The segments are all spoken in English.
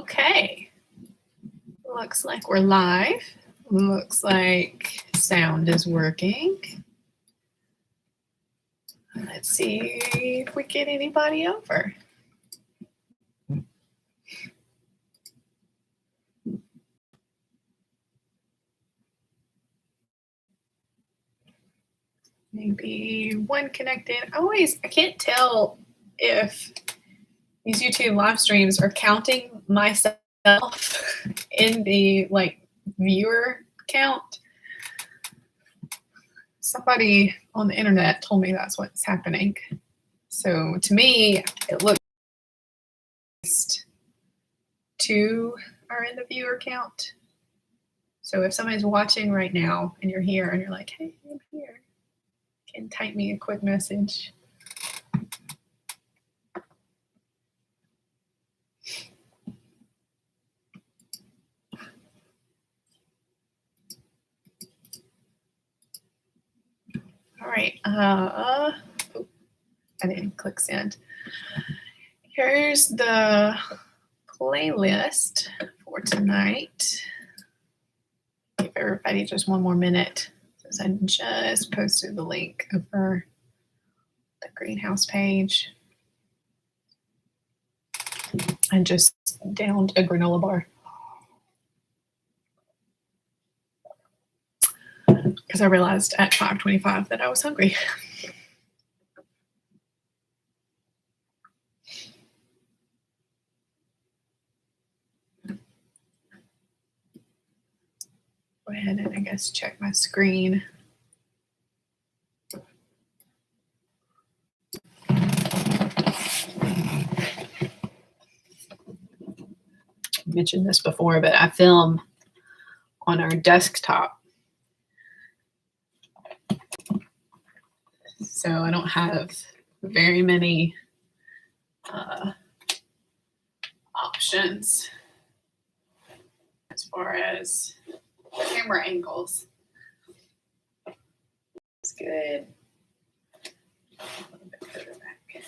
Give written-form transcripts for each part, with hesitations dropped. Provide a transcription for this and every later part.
Okay. Looks like we're live. Looks like sound is working. Let's see if we get anybody over. Maybe one connected. I can't tell if these YouTube live streams are counting myself in the viewer count. Somebody on the internet told me that's what's happening. So to me, it looks two are in the viewer count. So if somebody's watching right now and you're here and you're like, hey, I'm here, you can type me a quick message. All right. I didn't click send. Here's the playlist for tonight. Give everybody just one more minute since I just posted the link over the greenhouse page. I just downed a granola bar because I realized at 5:25 that I was hungry. Go ahead and I guess check my screen. I mentioned this before, but I film on our desktop. So I don't have very many options as far as camera angles. It's good. A little bit further back.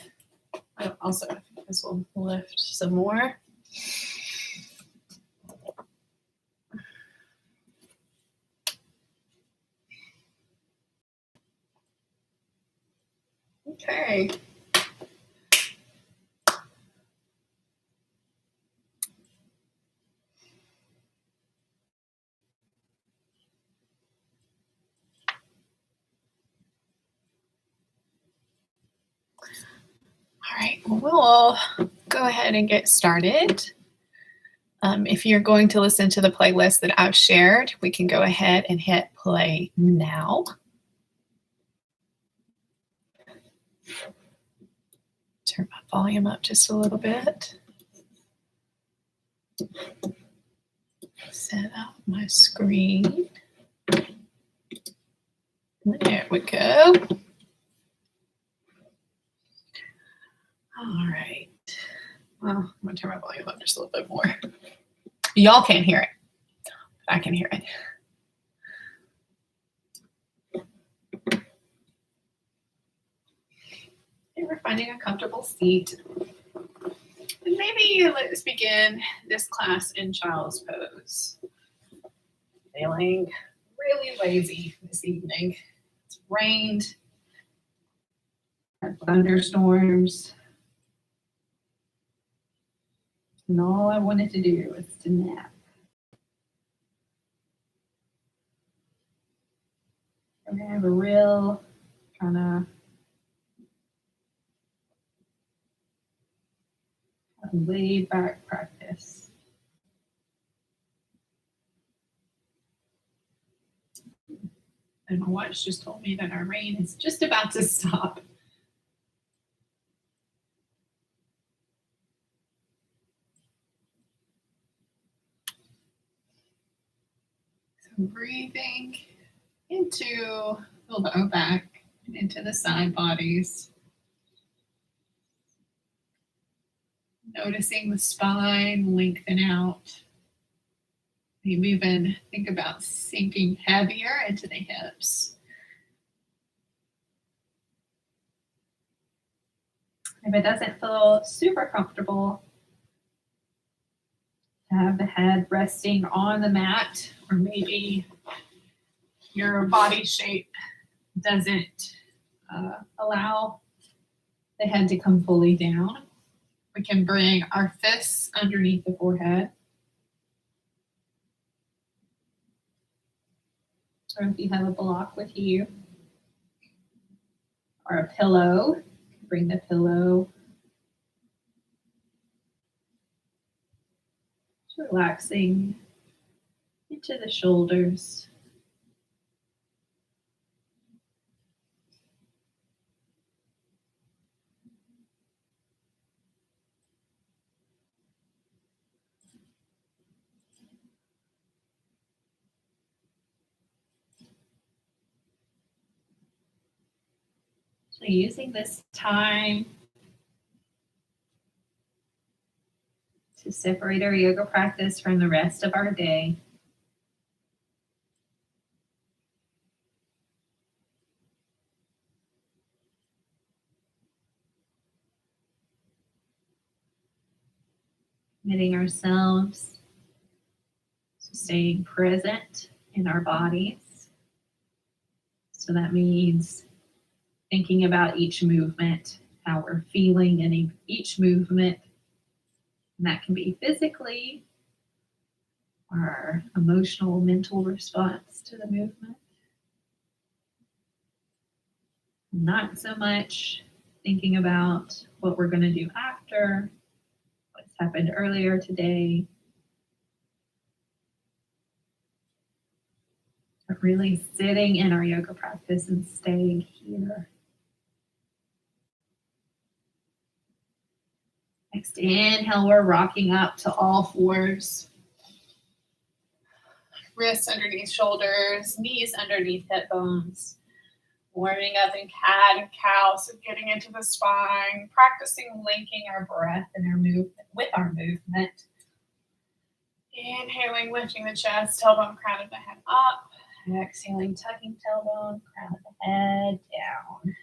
Oh, also, this will lift some more. Okay. All right, well, we'll go ahead and get started. If you're going to listen to the playlist that I've shared, we can go ahead and hit play now. Turn my volume up just a little bit. Set up my screen. There we go. All right. Well, I'm going to turn my volume up just a little bit more. Y'all can't hear it, but I can hear it. And we're finding a comfortable seat. And maybe let's begin this class in child's pose. Feeling really lazy this evening. It's rained, thunderstorms. And all I wanted to do was to nap. We're going to have a real kind of laid back practice. And my watch just told me that our rain is just about to stop. So breathing into the low back and into the side bodies. Noticing the spine lengthen out. Maybe even think about sinking heavier into the hips. If it doesn't feel super comfortable, Have the head resting on the mat, or maybe your body shape doesn't allow the head to come fully down. We can bring our fists underneath the forehead. Or if you have a block with you, or a pillow, bring the pillow. Just relaxing into the shoulders. So using this time to separate our yoga practice from the rest of our day. Committing ourselves to staying present in our bodies. So that means thinking about each movement, how we're feeling in each movement. And that can be physically, our emotional, mental response to the movement. Not so much thinking about what we're going to do after, what's happened earlier today, but really sitting in our yoga practice and staying here. Next inhale, we're rocking up to all fours. Wrists underneath shoulders, knees underneath hip bones. Warming up in cat and cow, so getting into the spine, practicing linking our breath and our movement with our movement. Inhaling, lifting the chest, tailbone, crown of the head up. Exhaling, tucking tailbone, crown of the head down.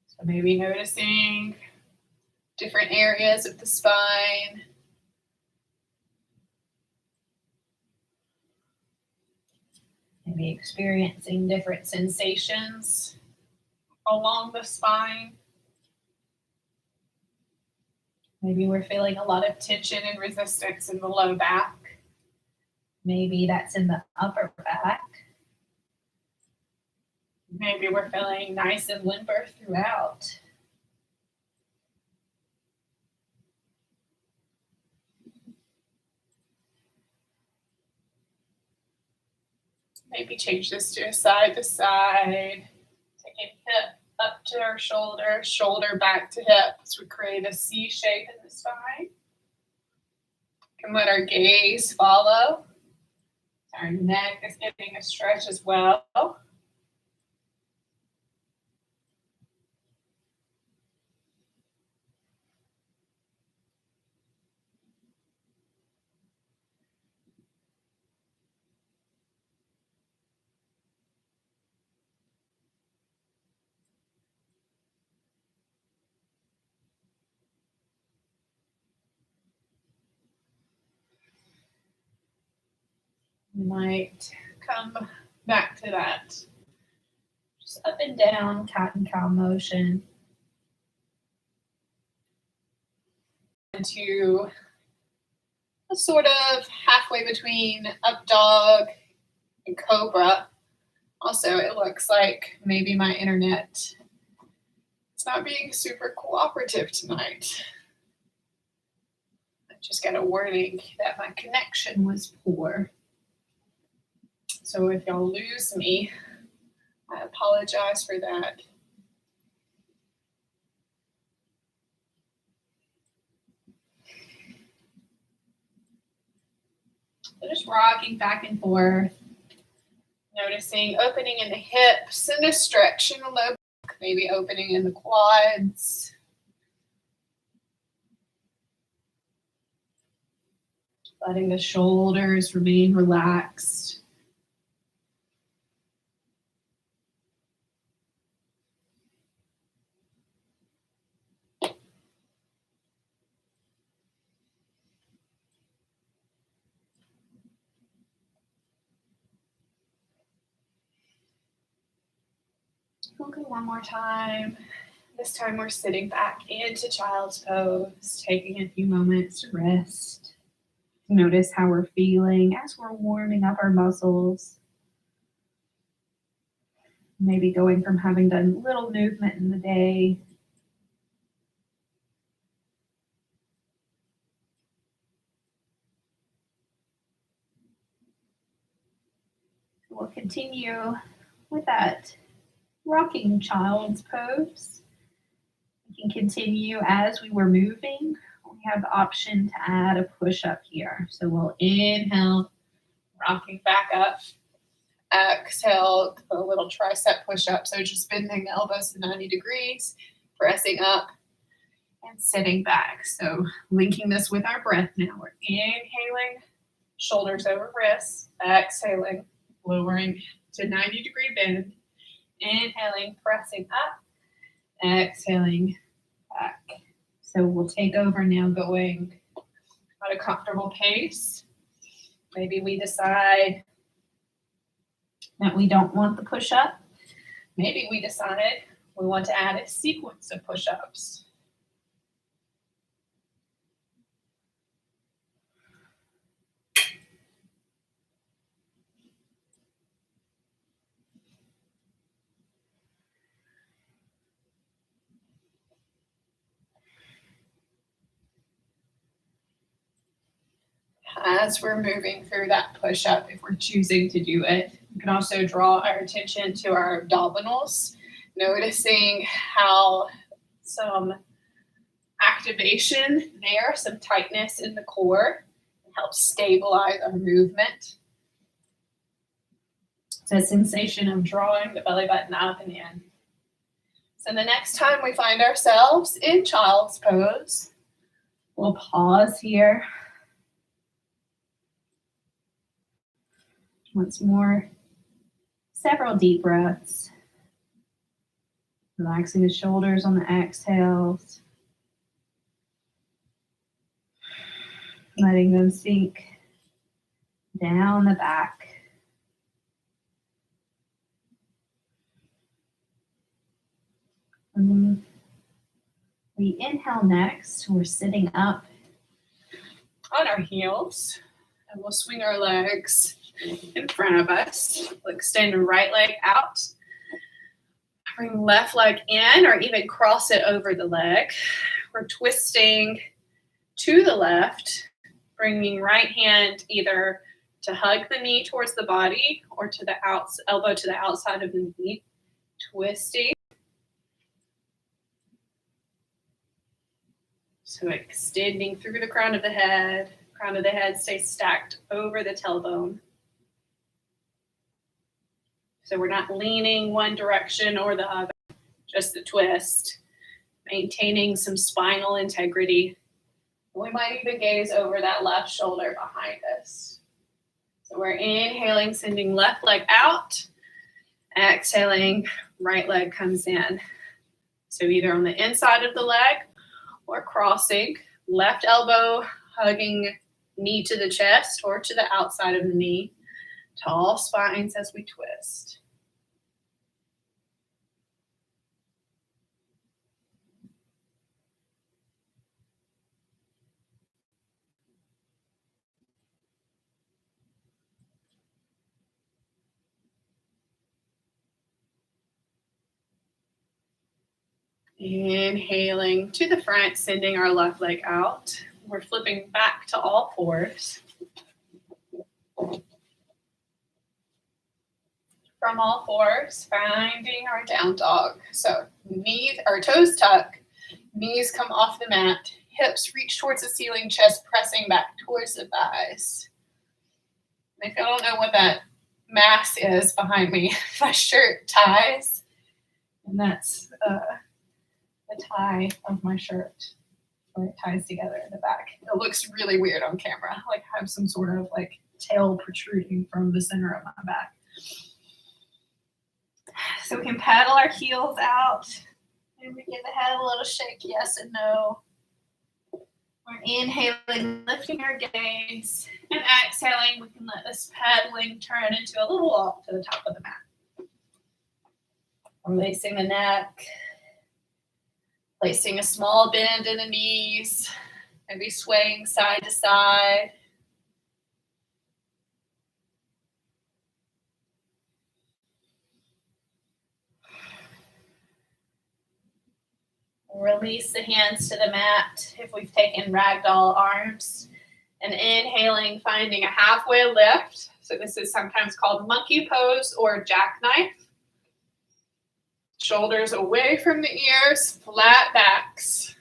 So maybe noticing different areas of the spine. Maybe experiencing different sensations along the spine. Maybe we're feeling a lot of tension and resistance in the low back. Maybe that's in the upper back. Maybe we're feeling nice and limber throughout. Maybe change this to side, taking hip up to our shoulder, shoulder back to hip. So we create a C shape in the spine. Can let our gaze follow. Our neck is getting a stretch as well. You might come back to that. Just up and down, cat and cow motion. Into a sort of halfway between up dog and cobra. Also, it looks like maybe my internet is not being super cooperative tonight. I just got a warning that my connection was poor. So if y'all lose me, I apologize for that. So just rocking back and forth, noticing opening in the hips and a stretch in the low back, maybe opening in the quads. Letting the shoulders remain relaxed. Okay, one more time. This time we're sitting back into child's pose, taking a few moments to rest. Notice how we're feeling as we're warming up our muscles. Maybe going from having done little movement in the day. We'll continue with that rocking child's pose. We can continue as we were moving. We have the option to add a push-up here. So we'll inhale, rocking back up. Exhale, a little tricep push-up. So just bending the elbows to 90 degrees, pressing up, and sitting back. So linking this with our breath now. We're inhaling, shoulders over wrists. Exhaling, lowering to 90-degree bend. Inhaling, pressing up. Exhaling, back. So we'll take over now going at a comfortable pace. Maybe we decide that we don't want the push-up. Maybe we decided we want to add a sequence of push-ups. As we're moving through that push-up, if we're choosing to do it, we can also draw our attention to our abdominals, noticing how some activation there, some tightness in the core, helps stabilize our movement. It's a sensation of drawing the belly button up and in. So the next time we find ourselves in child's pose, we'll pause here. Once more, several deep breaths. Relaxing the shoulders on the exhales. Letting them sink down the back. And we inhale next. We're sitting up on our heels, and we'll swing our legs in front of us. We'll extend right leg out. Bring left leg in, or even cross it over the leg. We're twisting to the left, bringing right hand either to hug the knee towards the body or to the elbow to the outside of the knee. Twisting. So extending through the crown of the head. Crown of the head stays stacked over the tailbone. So we're not leaning one direction or the other, just the twist, maintaining some spinal integrity. We might even gaze over that left shoulder behind us. So we're inhaling, sending left leg out. Exhaling, right leg comes in. So either on the inside of the leg or crossing, left elbow hugging knee to the chest or to the outside of the knee. Tall spines as we twist. Inhaling to the front, sending our left leg out. We're flipping back to all fours. From all fours, finding our down dog. So knees or toes tuck, knees come off the mat, hips reach towards the ceiling, chest pressing back towards the thighs. And if you don't know what that mass is behind me, my shirt ties, and that's the tie of my shirt, where it ties together in the back. It looks really weird on camera, like I have some sort of like tail protruding from the center of my back. So we can paddle our heels out, and we give the head a little shake, yes and no. We're inhaling, lifting our gaze, and exhaling, we can let this paddling turn into a little walk to the top of the mat. Releasing the neck. Placing a small bend in the knees. Maybe swaying side to side. Release the hands to the mat if we've taken ragdoll arms. And inhaling, finding a halfway lift. So this is sometimes called monkey pose or jackknife. Shoulders away from the ears, flat backs.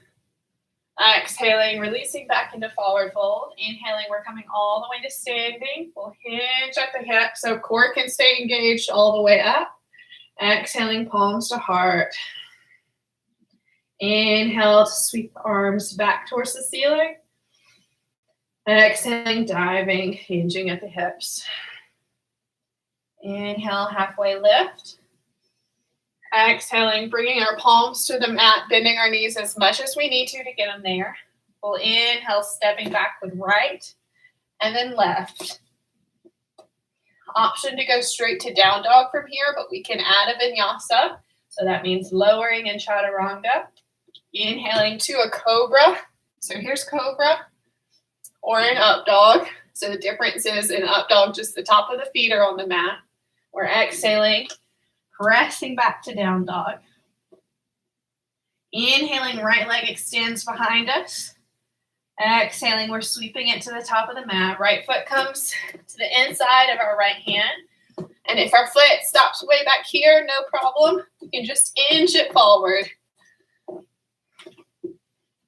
Exhaling, releasing back into forward fold. Inhaling, we're coming all the way to standing. We'll hinge at the hip so core can stay engaged all the way up. Exhaling, palms to heart. Inhale to sweep the arms back towards the ceiling. Exhaling, diving, hinging at the hips. Inhale, halfway lift. Exhaling, bringing our palms to the mat, bending our knees as much as we need to get them there. We'll inhale, stepping back with right and then left. Option to go straight to down dog from here, but we can add a vinyasa. So that means lowering in chaturanga. Inhaling to a cobra. So here's cobra or an up dog. So the difference is in up dog, just the top of the feet are on the mat. We're exhaling, pressing back to down dog. Inhaling, right leg extends behind us. Exhaling, we're sweeping it to the top of the mat. Right foot comes to the inside of our right hand. And if our foot stops way back here, no problem. You can just inch it forward.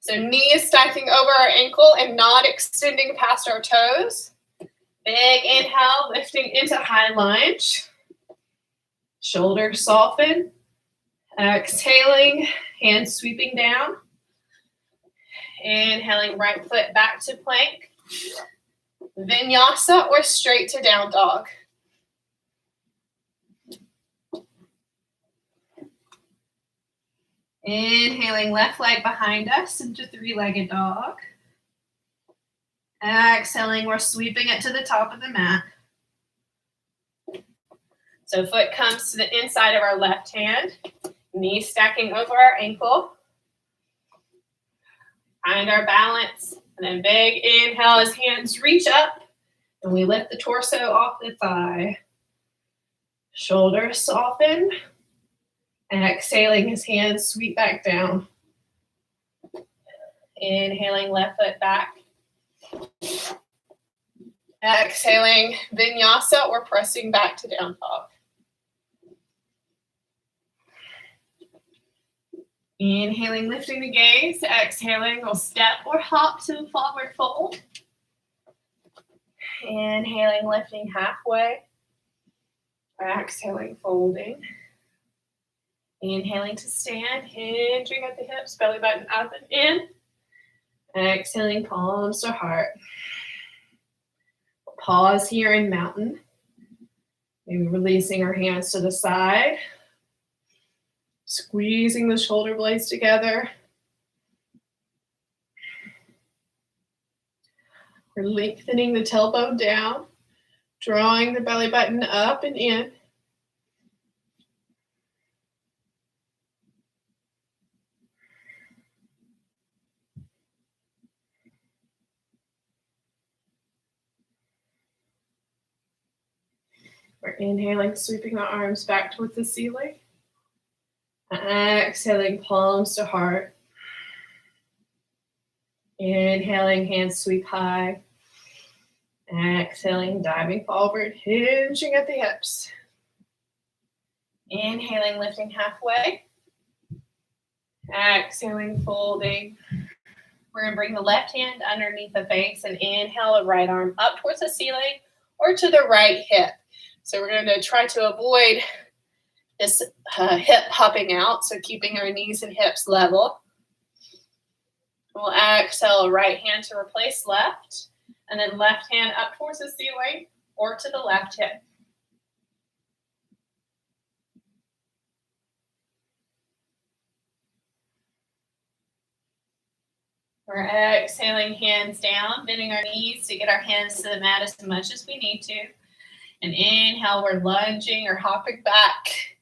So knee is stacking over our ankle and not extending past our toes. Big inhale, lifting into high lunge. Shoulders soften. Exhaling, hands sweeping down. Inhaling, right foot back to plank. Vinyasa or straight to down dog. Inhaling, left leg behind us into three-legged dog. Exhaling, we're sweeping it to the top of the mat. So foot comes to the inside of our left hand. Knee stacking over our ankle. Find our balance. And then big inhale as hands reach up. And we lift the torso off the thigh. Shoulders soften. And exhaling as hands sweep back down. Inhaling, left foot back. Exhaling, vinyasa or pressing back to down dog. Inhaling, lifting the gaze. Exhaling, we'll step or hop to forward fold. Inhaling, lifting halfway. Exhaling, folding. Inhaling to stand, hinging at the hips, belly button up and in. Exhaling, palms to heart. Pause here in mountain. Maybe releasing our hands to the side. Squeezing the shoulder blades together. We're lengthening the tailbone down, drawing the belly button up and in. We're inhaling, sweeping the arms back towards the ceiling. Exhaling, palms to heart. Inhaling, hands sweep high. Exhaling, diving forward, hinging at the hips. Inhaling, lifting halfway. Exhaling, folding. We're going to bring the left hand underneath the face and inhale the right arm up towards the ceiling or to the right hip. So we're going to try to avoid this hip popping out, so keeping our knees and hips level. We'll exhale, right hand to replace left, and then left hand up towards the ceiling or to the left hip. We're exhaling, hands down, bending our knees to get our hands to the mat as much as we need to. And inhale, we're lunging or hopping back.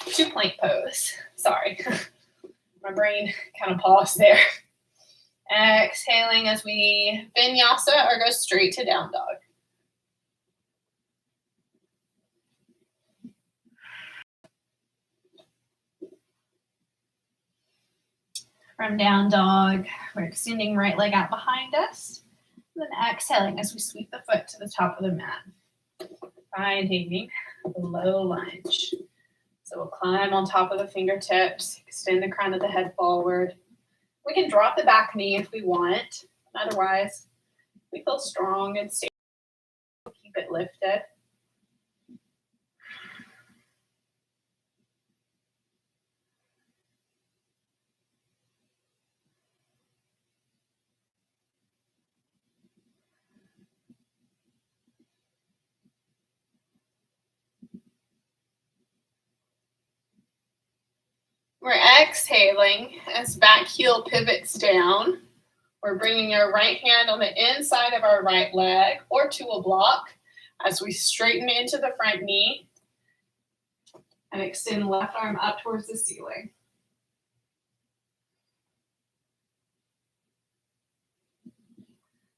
to plank pose. Sorry, my brain kind of paused there. Exhaling as we vinyasa or go straight to down dog. From down dog, we're extending right leg out behind us. And then exhaling as we sweep the foot to the top of the mat. Finding a low lunge. So we'll climb on top of the fingertips, extend the crown of the head forward. We can drop the back knee if we want. Otherwise, we feel strong and stable. Keep it lifted. We're exhaling as back heel pivots down. We're bringing our right hand on the inside of our right leg or to a block as we straighten into the front knee and extend left arm up towards the ceiling.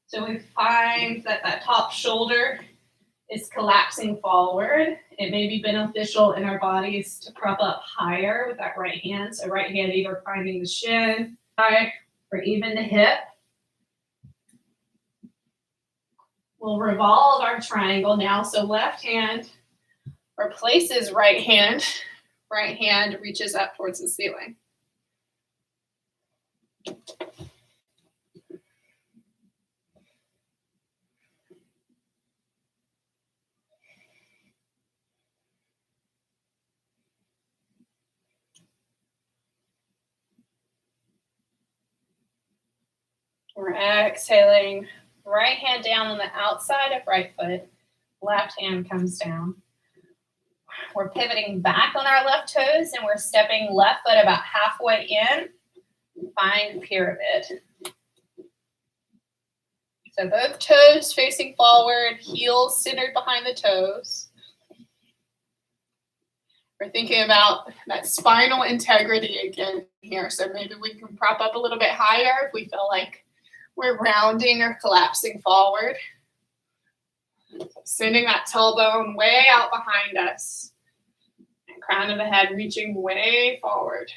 So we find that that top shoulder is collapsing forward. It may be beneficial in our bodies to prop up higher with that right hand. So right hand either finding the shin, thigh, or even the hip. We'll revolve our triangle now. So left hand replaces right hand. Right hand reaches up towards the ceiling. We're exhaling, right hand down on the outside of right foot, left hand comes down. We're pivoting back on our left toes and we're stepping left foot about halfway in. Find pyramid. So both toes facing forward, heels centered behind the toes. We're thinking about that spinal integrity again here. So maybe we can prop up a little bit higher if we feel like we're rounding or collapsing forward. Sending that tailbone way out behind us. And crown of the head reaching way forward.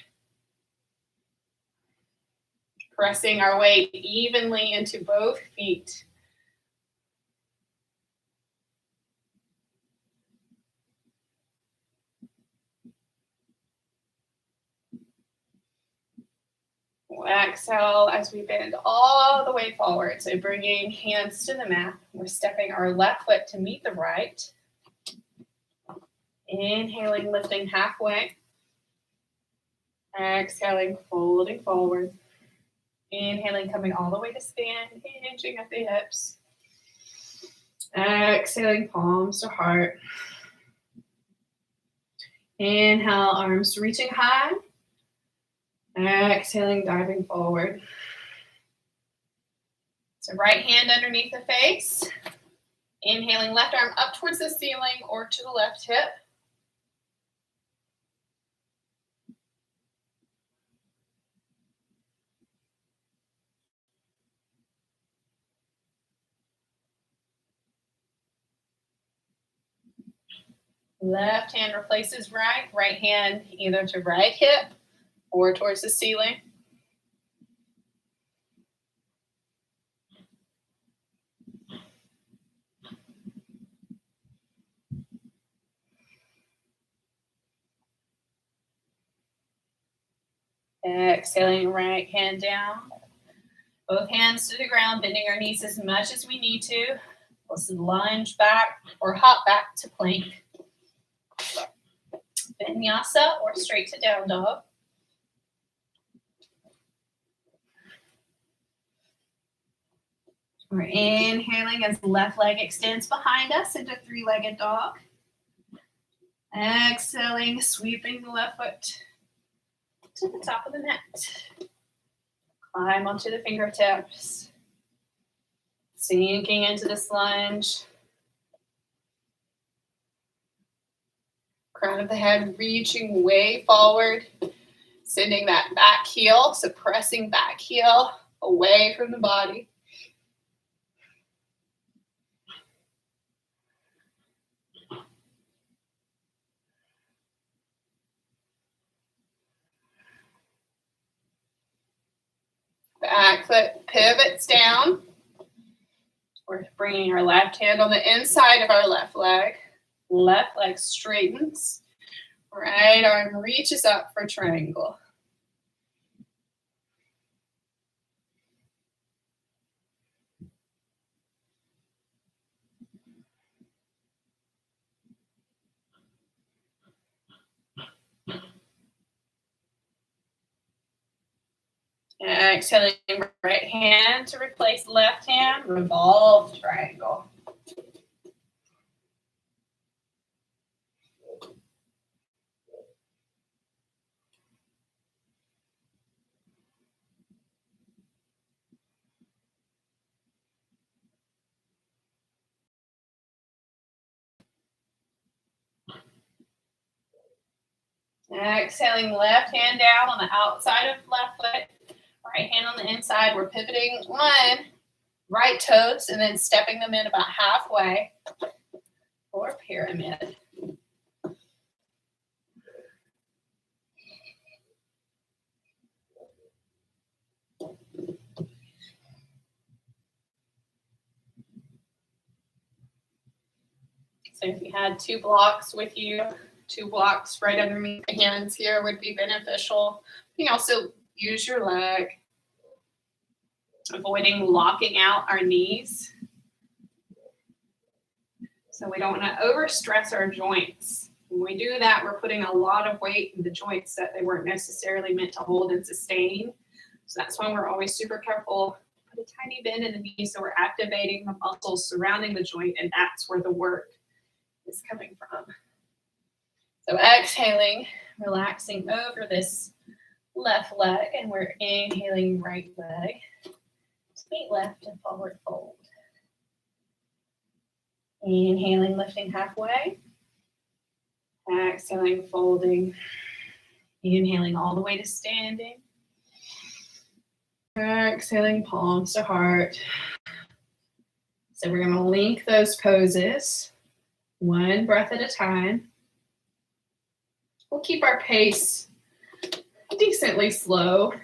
Pressing our weight evenly into both feet. We'll exhale as we bend all the way forward. So bringing hands to the mat. We're stepping our left foot to meet the right. Inhaling, lifting halfway. Exhaling, folding forward. Inhaling, coming all the way to stand, hinging at the hips. Exhaling, palms to heart. Inhale, arms reaching high. Exhaling, diving forward. So right hand underneath the face. Inhaling, left arm up towards the ceiling or to the left hip. Left hand replaces right. Right hand either to right hip or towards the ceiling. Exhaling, right hand down. Both hands to the ground, bending our knees as much as we need to. Let's lunge back or hop back to plank. Vinyasa or straight to down dog. We're inhaling as the left leg extends behind us into three-legged dog. Exhaling, sweeping the left foot to the top of the mat. Climb onto the fingertips. Sinking into this lunge. Crown of the head reaching way forward, sending that back heel, so pressing back heel away from the body. Back foot pivots down. We're bringing our left hand on the inside of our left leg. Left leg straightens. Right arm reaches up for triangle. Exhaling right hand to replace left hand, revolve triangle. Exhaling left hand down on the outside of left foot, right hand on the inside. We're pivoting on right toes and then stepping them in about halfway for pyramid. So if you had 2 blocks with you, 2 blocks right underneath the hands here would be beneficial. You can also use your leg, avoiding locking out our knees. So we don't want to overstress our joints. When we do that, we're putting a lot of weight in the joints that they weren't necessarily meant to hold and sustain. So that's why we're always super careful. Put a tiny bend in the knee so we're activating the muscles surrounding the joint, and that's where the work is coming from. So exhaling, relaxing over this left leg, and we're inhaling right leg. Feet left and forward fold. Inhaling, lifting halfway. Exhaling, folding. Inhaling all the way to standing. Exhaling, palms to heart. So we're going to link those poses, one breath at a time. We'll keep our pace decently slow.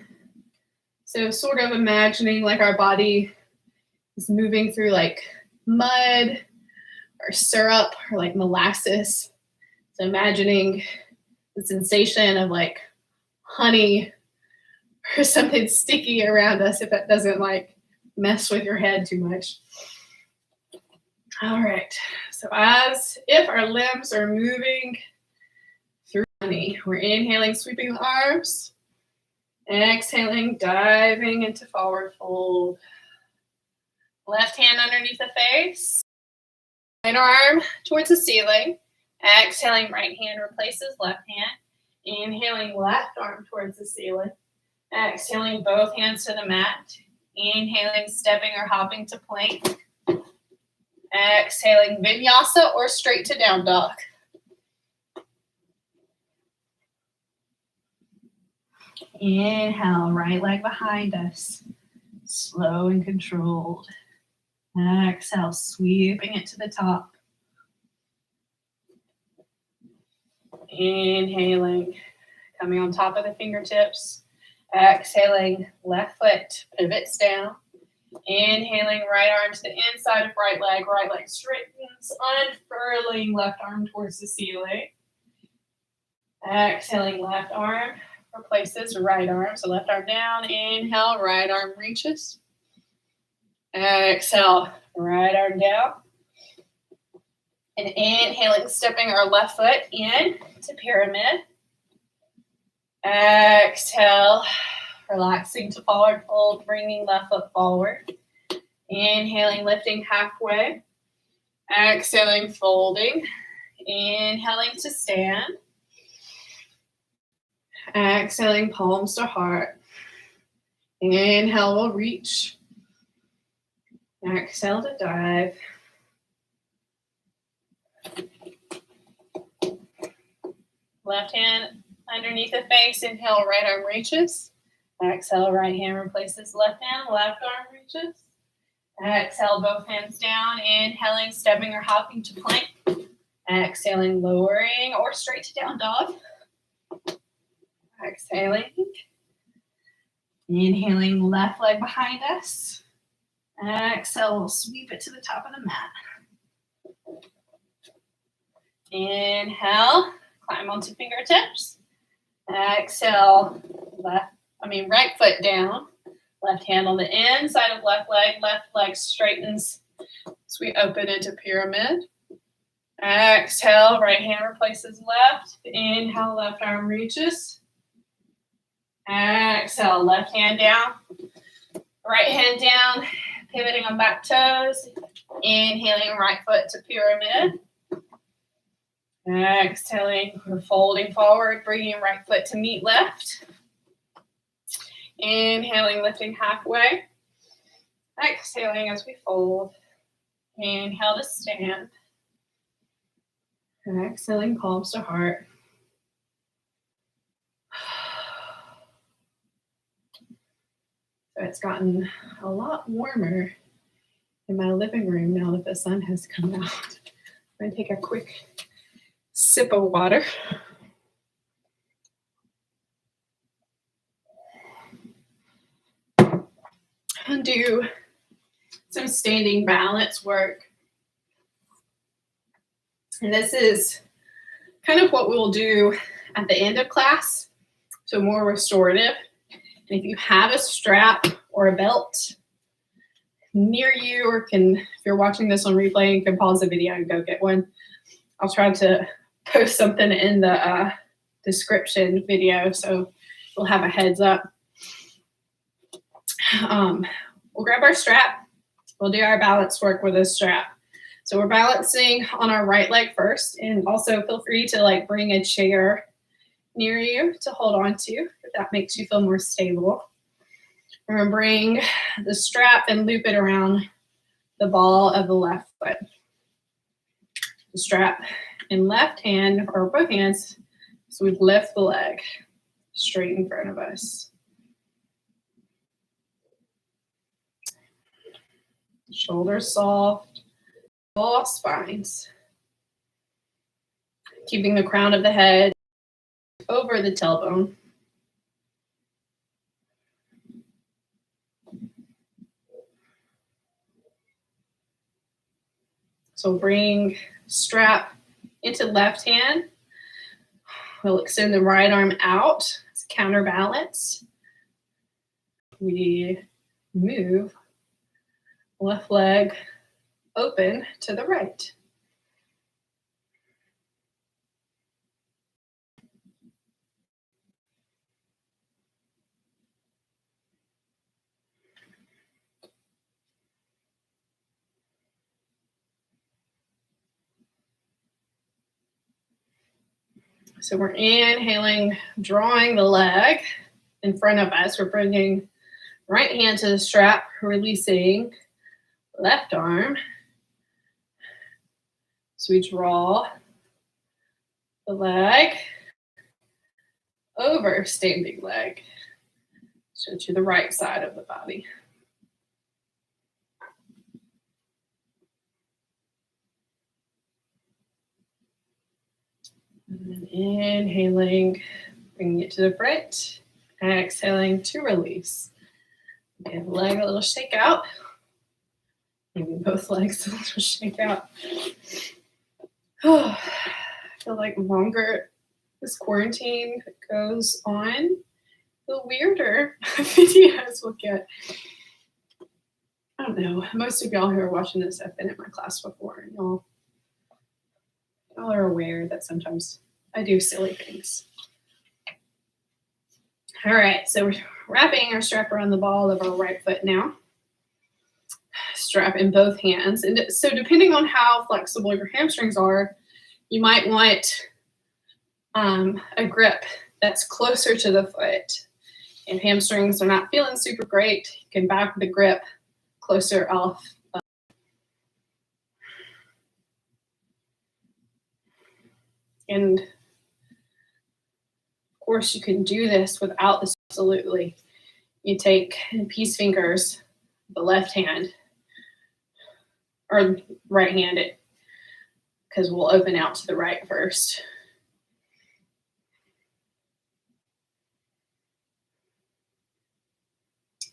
So sort of imagining like our body is moving through like mud or syrup or like molasses. So imagining the sensation of like honey or something sticky around us, if that doesn't like mess with your head too much. All right, so as if our limbs are moving through honey, we're inhaling, sweeping the arms. Exhaling, diving into forward fold. Left hand underneath the face. Right arm towards the ceiling. Exhaling, right hand replaces left hand. Inhaling, left arm towards the ceiling. Exhaling, both hands to the mat. Inhaling, stepping or hopping to plank. Exhaling, vinyasa or straight to down dog. Inhale, right leg behind us. Slow and controlled. Exhale, sweeping it to the top. Inhaling, coming on top of the fingertips. Exhaling, left foot pivots down. Inhaling, right arm to the inside of right leg straightens, unfurling left arm towards the ceiling. Exhaling, left arm replaces right arm, so left arm down. Inhale, right arm reaches. Exhale, right arm down. And inhaling, stepping our left foot in to pyramid. Exhale, relaxing to forward fold, bringing left foot forward. Inhaling, lifting halfway. Exhaling, folding. Inhaling to stand. Exhaling, palms to heart. Inhale, we'll reach. Exhale to dive. Left hand underneath the face. Inhale, right arm reaches. Exhale, right hand replaces left hand. Left arm reaches. Exhale, both hands down. Inhaling, stepping or hopping to plank. Exhaling, lowering or straight to down dog. Exhaling. Inhaling, left leg behind us. Exhale, we'll sweep it to the top of the mat. Inhale, climb onto fingertips. Exhale, right foot down. Left hand on the inside of left leg straightens. So we open into pyramid. Exhale, right hand replaces left. Inhale, left arm reaches. Exhale, left hand down. Right hand down, pivoting on back toes. Inhaling, right foot to pyramid. Exhaling, we're folding forward, bringing right foot to meet left. Inhaling, lifting halfway. Exhaling as we fold. Inhale to stand. Exhaling, palms to heart. So it's gotten a lot warmer in my living room now that the sun has come out. I'm going to take a quick sip of water. And do some standing balance work. And this is kind of what we'll do at the end of class, so more restorative. And if you have a strap or a belt near you, or if you're watching this on replay, you can pause the video and go get one. I'll try to post something in the description video so we'll have a heads up. We'll grab our strap. We'll do our balance work with this strap. So we're balancing on our right leg first, and also feel free to bring a chair near you to hold on to if that makes you feel more stable. We're going to bring the strap and loop it around the ball of the left foot. The strap in left hand or both hands, so we lift the leg straight in front of us. Shoulders soft, all spines. Keeping the crown of the head over the tailbone. So bring strap into left hand. We'll extend the right arm out as counterbalance. We move left leg open to the right. So we're inhaling, drawing the leg in front of us. We're bringing right hand to the strap, releasing left arm. So we draw the leg over standing leg, so to the right side of the body. And then inhaling, bringing it to the front. Exhaling to release. Give the leg a little shake out. Maybe both legs a little shake out. I feel like longer this quarantine goes on, the weirder videos will get. I don't know. Most of y'all who are watching this have been in my class before, and y'all are aware that sometimes I do silly things. All right, so we're wrapping our strap around the ball of our right foot now. Strap in both hands. And so depending on how flexible your hamstrings are, you might want a grip that's closer to the foot. If hamstrings are not feeling super great, you can back the grip closer off. And course, you can do this without this absolutely. You take peace fingers, the left hand, or right-handed, because we'll open out to the right first.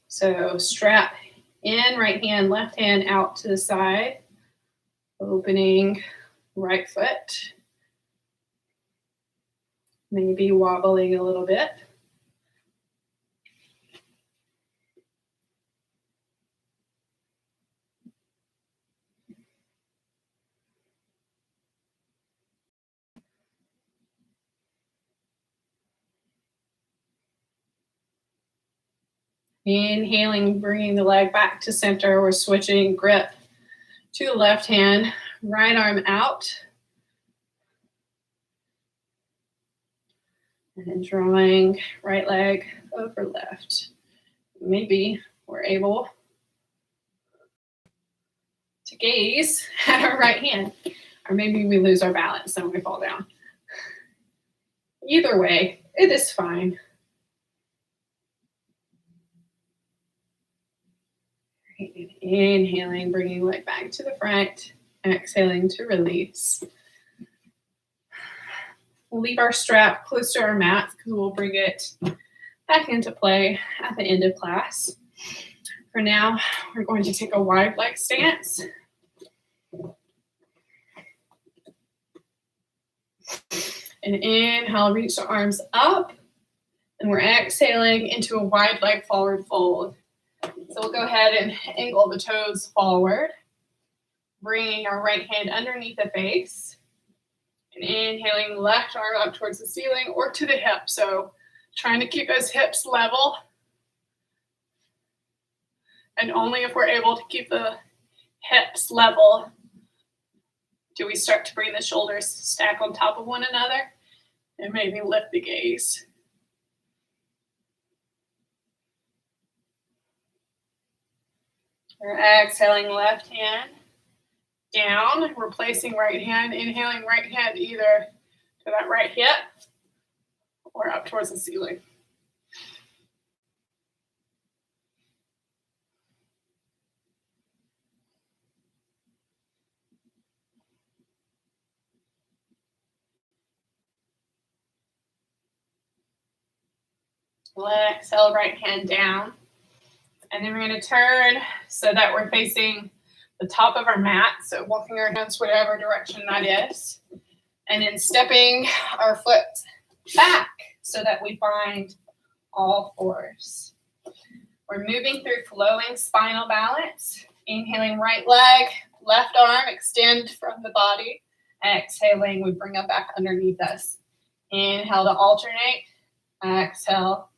So strap in, right hand, left hand out to the side, opening right foot, maybe wobbling a little bit. Inhaling, bringing the leg back to center. We're switching grip to the left hand, right arm out. And then drawing right leg over left. Maybe we're able to gaze at our right hand, or maybe we lose our balance and we fall down. Either way, it is fine. Inhaling, bringing leg back to the front, exhaling to release. We'll leave our strap close to our mat because we'll bring it back into play at the end of class. For now, we're going to take a wide leg stance. And inhale, reach the arms up. And we're exhaling into a wide leg forward fold. So we'll go ahead and angle the toes forward, bringing our right hand underneath the face. And inhaling, left arm up towards the ceiling or to the hip. So trying to keep those hips level. And only if we're able to keep the hips level do we start to bring the shoulders stack on top of one another and maybe lift the gaze. We're exhaling left hand down, replacing right hand, inhaling right hand either to that right hip or up towards the ceiling. We'll exhale, right hand down. And then we're going to turn so that we're facing the top of our mat. So walking our hands whatever direction that is. And then stepping our foot back so that we find all fours. We're moving through flowing spinal balance. Inhaling right leg, left arm, extend from the body. Exhaling, we bring it back underneath us. Inhale to alternate. Exhale,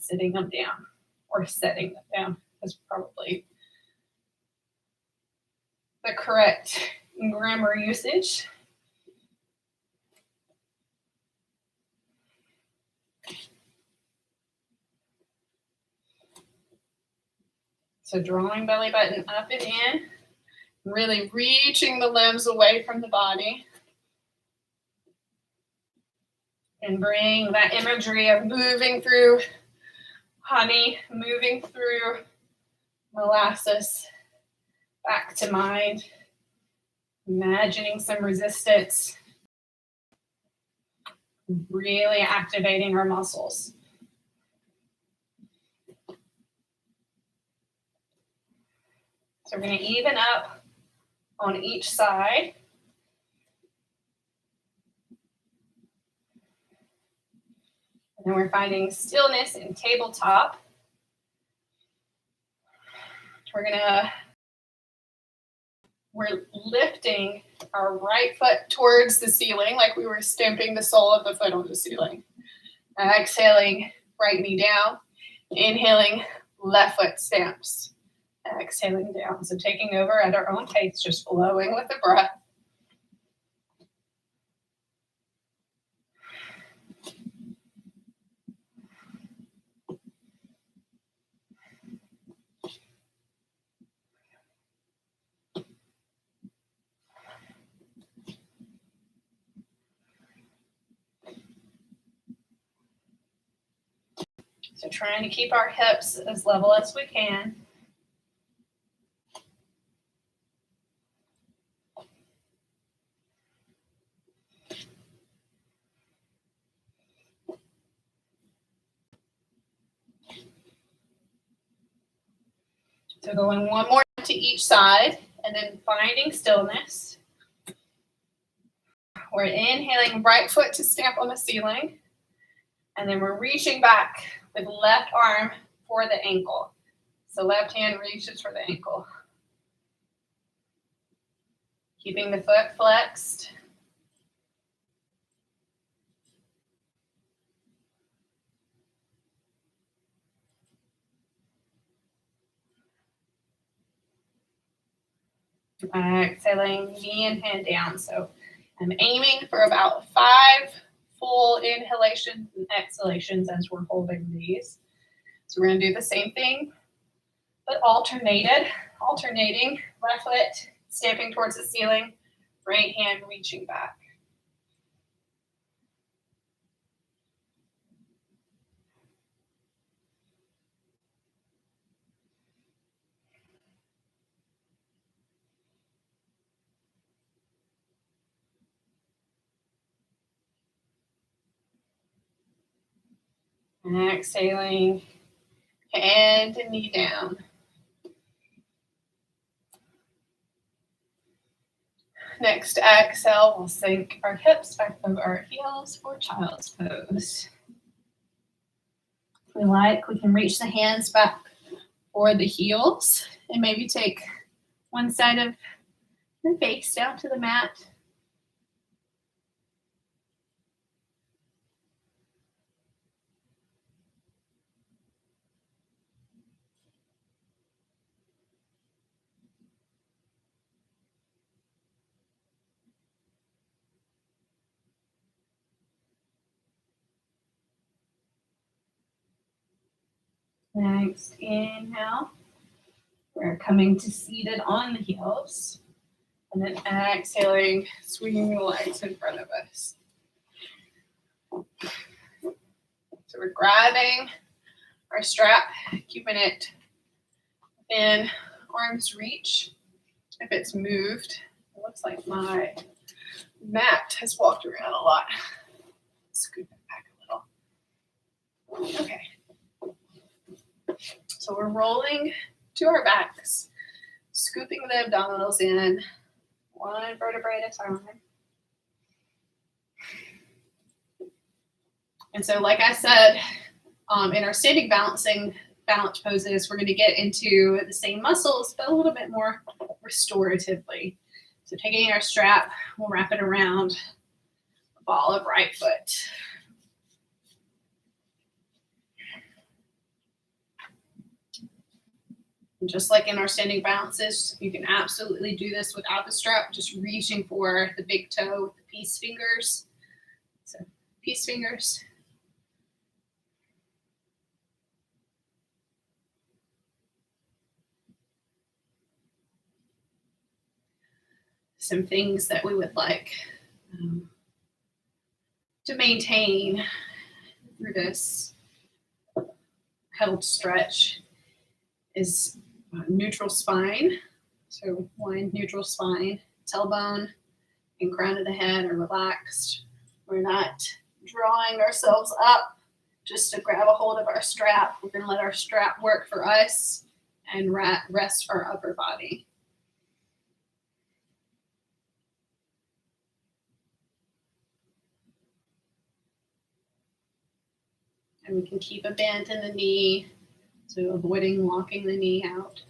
sitting them down. Or setting them down is probably the correct grammar usage. So drawing belly button up and in, really reaching the limbs away from the body. And bring that imagery of moving through honey, moving through molasses back to mind. Imagining some resistance. Really activating our muscles. So we're going to even up on each side. And then we're finding stillness in tabletop. We're lifting our right foot towards the ceiling like we were stamping the sole of the foot on the ceiling. Exhaling, right knee down. Inhaling, left foot stamps. Exhaling down. So taking over at our own pace, just flowing with the breath. So trying to keep our hips as level as we can. So going one more to each side and then finding stillness. We're inhaling right foot to stamp on the ceiling. And then we're reaching back with left arm for the ankle. So left hand reaches for the ankle. Keeping the foot flexed. Exhaling, knee and hand down. So I'm aiming for about 5 full inhalations and exhalations as we're holding these. So we're going to do the same thing, but alternating. Left foot stamping towards the ceiling, right hand reaching back. And exhaling, hand and knee down. Next exhale, we'll sink our hips back over our heels for child's pose. If we like, we can reach the hands back for the heels and maybe take one side of the face down to the mat. Next, inhale. We're coming to seated on the heels. And then exhaling, swinging the legs in front of us. So we're grabbing our strap, keeping it within arm's reach. If it's moved, it looks like my mat has walked around a lot. Scoop it back a little. Okay. So we're rolling to our backs, scooping the abdominals in, one vertebrae at a time. And so, like I said, in our standing balance poses, we're going to get into the same muscles, but a little bit more restoratively. So taking our strap, we'll wrap it around the ball of right foot. And just like in our standing balances, you can absolutely do this without the strap, just reaching for the big toe with the peace fingers. So peace fingers. Some things that we would like to maintain through this held stretch is neutral spine. So one, neutral spine, tailbone and crown of the head are relaxed. We're not drawing ourselves up just to grab a hold of our strap. We're going to let our strap work for us and rest our upper body. And we can keep a bend in the knee, so avoiding locking the knee out.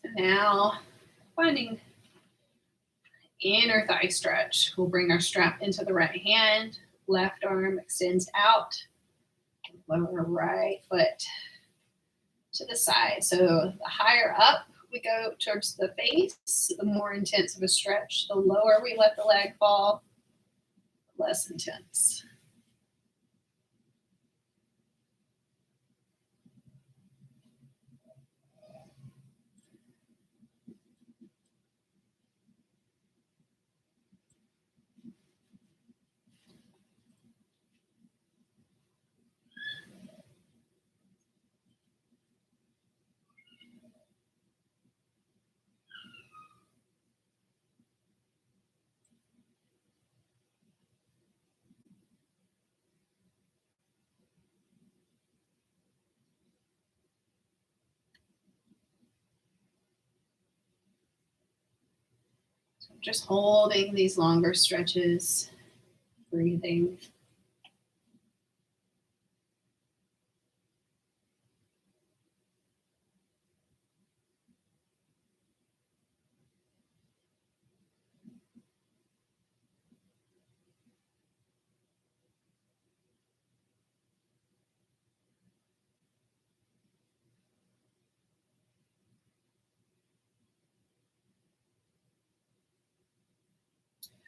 So now, finding inner thigh stretch. We'll bring our strap into the right hand, left arm extends out, lower right foot to the side. So the higher up we go towards the face, the more intense of a stretch. The lower we let the leg fall, the less intense. So just holding these longer stretches, breathing.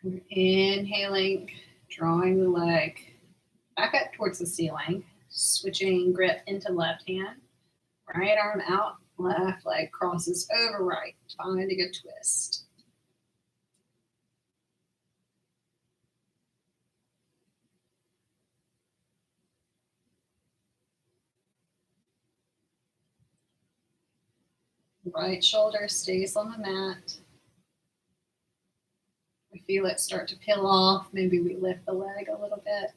We're inhaling, drawing the leg back up towards the ceiling, switching grip into left hand, right arm out, left leg crosses over right, finding a twist. Right shoulder stays on the mat. We feel it start to peel off. Maybe we lift the leg a little bit.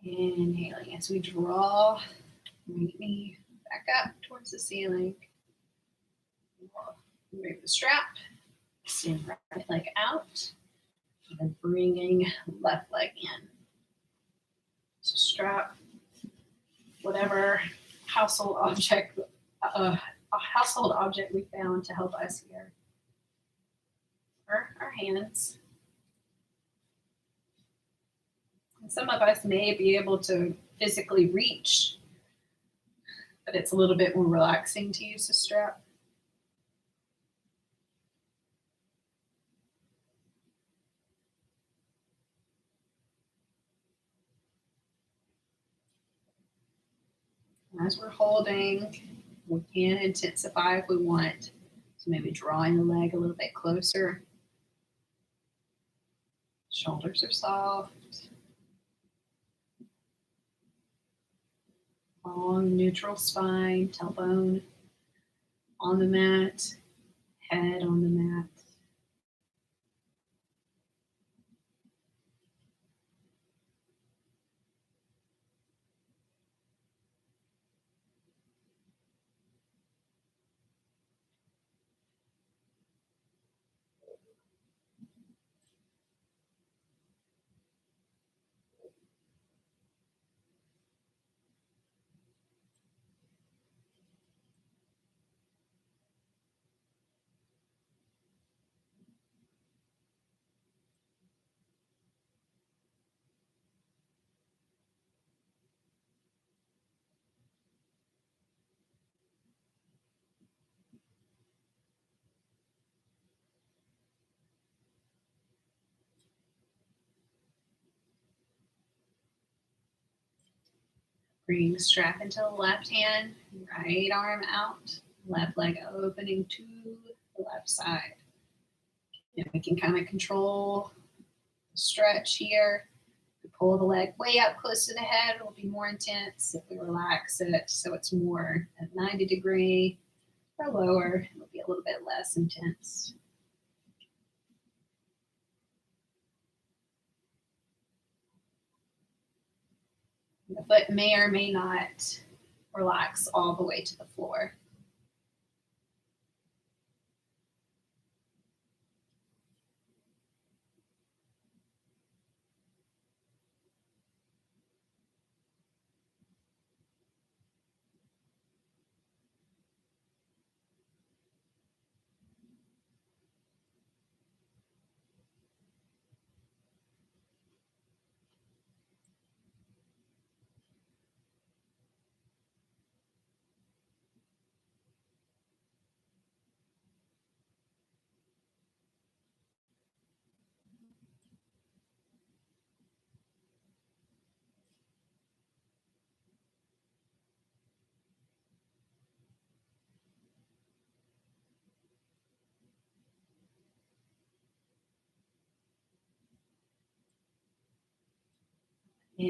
Inhaling as we draw right knee back up towards the ceiling. Move the strap, send right leg out, and then bringing left leg in. So strap whatever household object, a household object we found to help us here. Or our hands. And some of us may be able to physically reach, but it's a little bit more relaxing to use the strap. As we're holding, we can intensify if we want. So maybe drawing the leg a little bit closer. Shoulders are soft. Long neutral spine, tailbone on the mat, head on the mat. Bring the strap into the left hand, right arm out, left leg opening to the left side. And we can kind of control the stretch here. We pull the leg way up close to the head, it'll be more intense. If we relax it so it's more at 90-degree or lower, it'll be a little bit less intense. The foot may or may not relax all the way to the floor.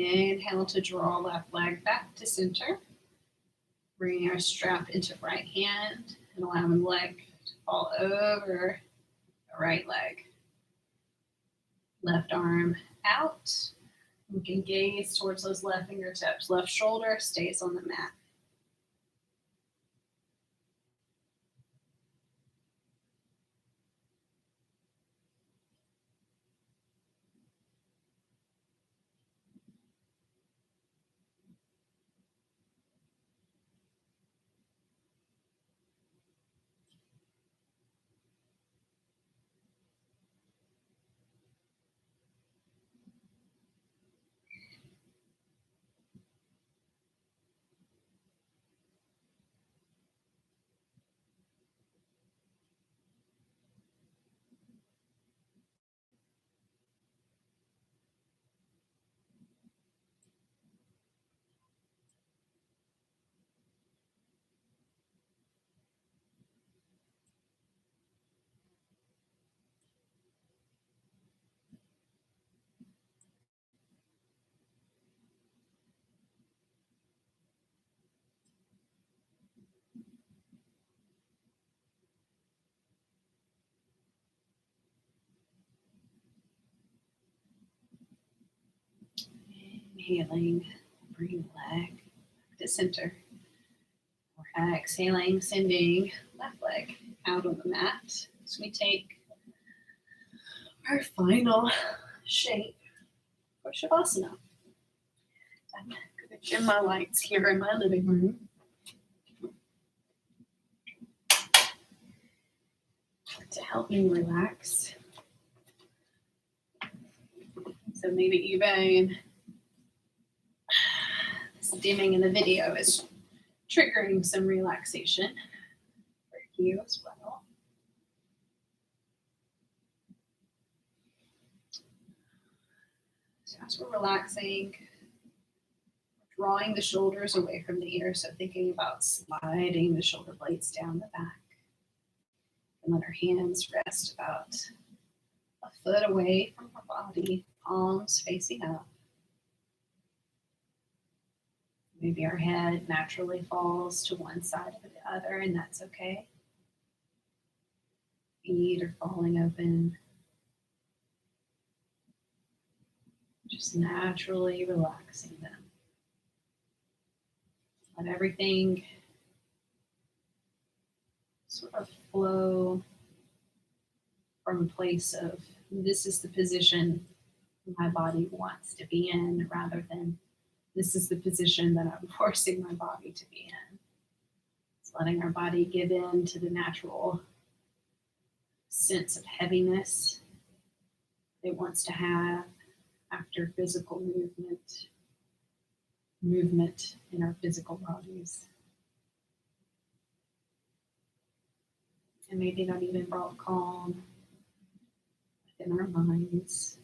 Inhale to draw left leg back to center. Bringing our strap into right hand and allowing the leg to fall over the right leg. Left arm out. We can gaze towards those left fingertips. Left shoulder stays on the mat. Inhaling, bring the leg to center. We're exhaling, sending left leg out on the mat. So we take our final shape for Shavasana. I'm going to dim my lights here in my living room. To help me relax. So maybe even this dimming in the video is triggering some relaxation for you as well. So as we're relaxing, drawing the shoulders away from the ears, so thinking about sliding the shoulder blades down the back. And let our hands rest about a foot away from our body, palms facing up. Maybe our head naturally falls to one side or the other, and that's okay. Feet are falling open. Just naturally relaxing them. Let everything sort of flow from a place of this is the position my body wants to be in rather than this is the position that I'm forcing my body to be in. It's letting our body give in to the natural sense of heaviness it wants to have after physical movement in our physical bodies. And maybe that even brought calm within our minds.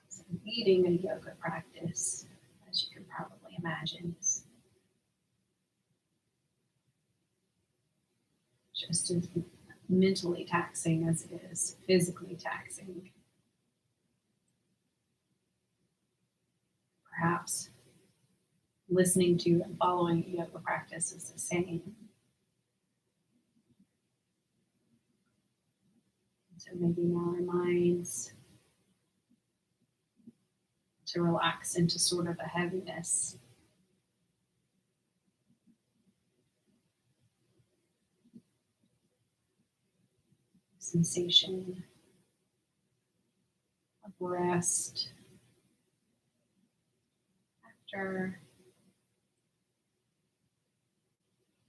So leading a yoga practice, as you can probably imagine, is just as mentally taxing as it is physically taxing. Perhaps listening to and following a yoga practice is the same. So maybe now our minds to relax into sort of a heaviness. Sensation of rest after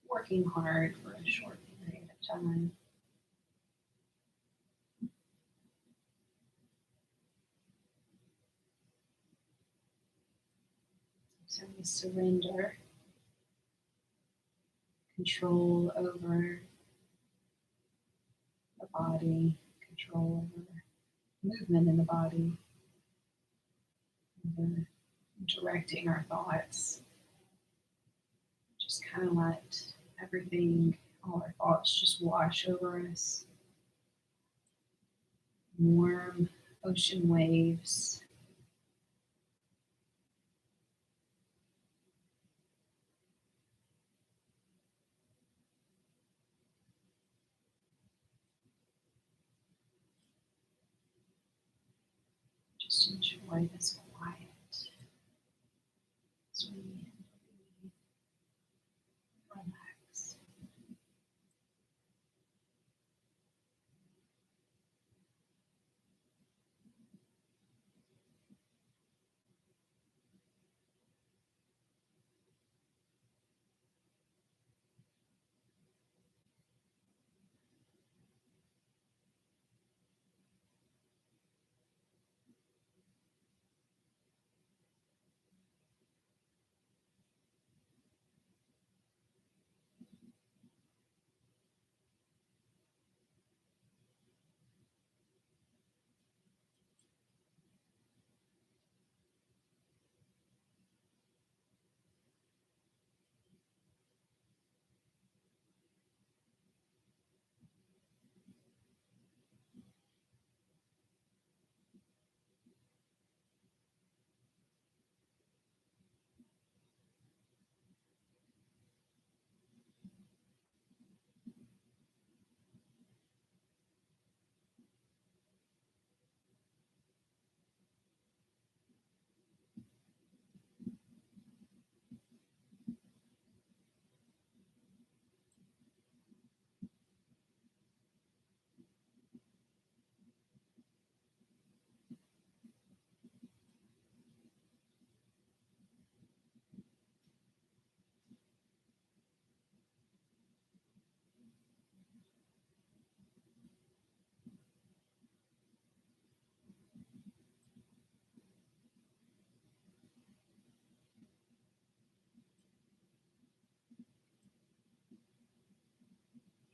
working hard for a short period of time. So we surrender control over the body, control over movement in the body, over directing our thoughts. Just kind of let everything, all our thoughts just wash over us. warm ocean waves. Just enjoy this quiet as we relax.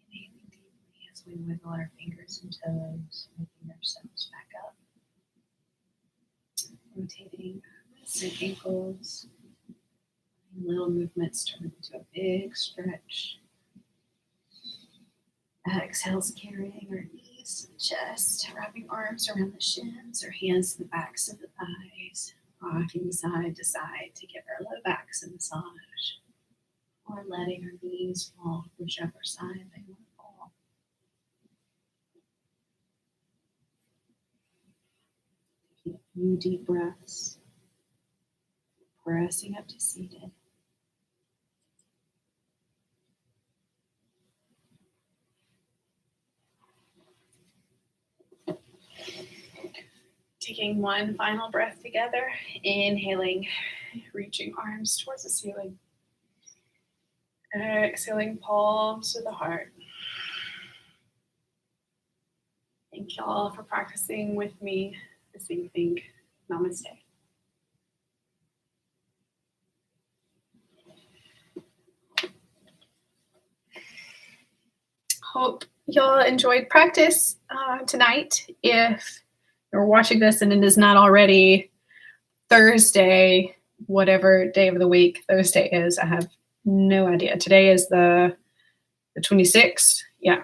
Inhaling deeply as we wiggle our fingers and toes, waking ourselves back up. Rotating wrists and ankles. Little movements turn into a big stretch. Exhales carrying our knees and chest, wrapping arms around the shins or hands to the backs of the thighs, rocking side to side to give our low backs a massage, or letting our knees fall whichever side they want to fall. Taking a few deep breaths, pressing up to seated. Taking one final breath together, inhaling, reaching arms towards the ceiling. Exhaling, palms to the heart. Thank y'all for practicing with me this evening. Namaste. Hope y'all enjoyed practice tonight. If you're watching this and it is not already Thursday, whatever day of the week Thursday is, I have no idea. Today is the 26th. Yeah.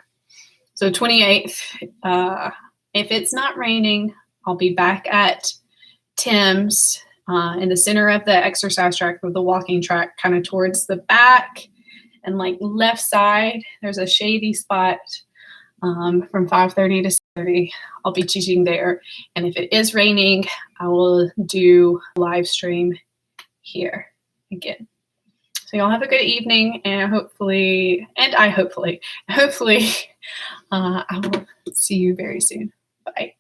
So 28th. If it's not raining, I'll be back at Tim's in the center of the exercise track with the walking track, kind of towards the back and like left side. There's a shady spot from 5:30 to 6:30. I'll be teaching there. And if it is raining, I will do live stream here again. So y'all have a good evening, and hopefully I will see you very soon. Bye.